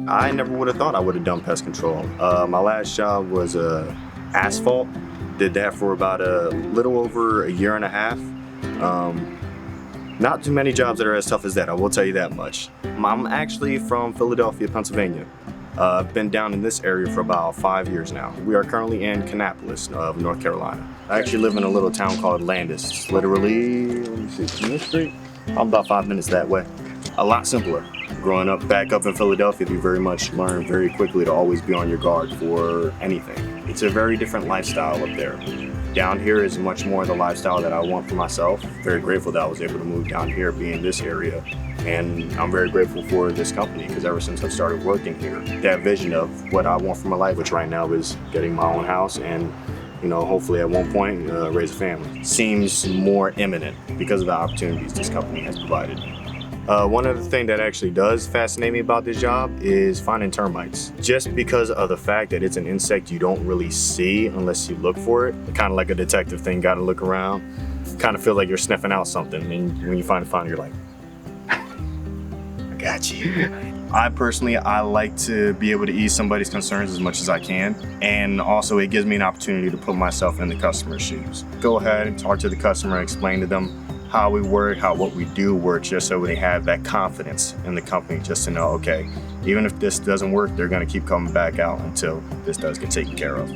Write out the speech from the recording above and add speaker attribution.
Speaker 1: I never would have thought I would have done pest control. My last job was asphalt. Did that for about a little over a year and a half. Not too many jobs that are as tough as that, I will tell you that much. I'm actually from Philadelphia, Pennsylvania. I've been down in this area for about 5 years now. We are currently in Kannapolis, North Carolina. I actually live in a little town called Landis. It's literally, let me see, from this street, I'm about 5 minutes that way. A lot simpler. Growing up back up in Philadelphia, you very much learn very quickly to always be on your guard for anything. It's a very different lifestyle up there. Down here is much more the lifestyle that I want for myself. Very grateful that I was able to move down here, be in this area. And I'm very grateful for this company because ever since I started working here, that vision of what I want for my life, which right now is getting my own house and hopefully at one point raise a family, seems more imminent because of the opportunities this company has provided. One other thing that actually does fascinate me about this job is finding termites. Just because of the fact that it's an insect you don't really see unless you look for it. Kind of like a detective thing, gotta look around. Kind of feel like you're sniffing out something, and when you find it, you're like, I got you. I like to be able to ease somebody's concerns as much as I can. And also it gives me an opportunity to put myself in the customer's shoes. Go ahead and talk to the customer, explain to them how we work, how what we do works, just so they have that confidence in the company, just to know, okay, even if this doesn't work, they're gonna keep coming back out until this does get taken care of.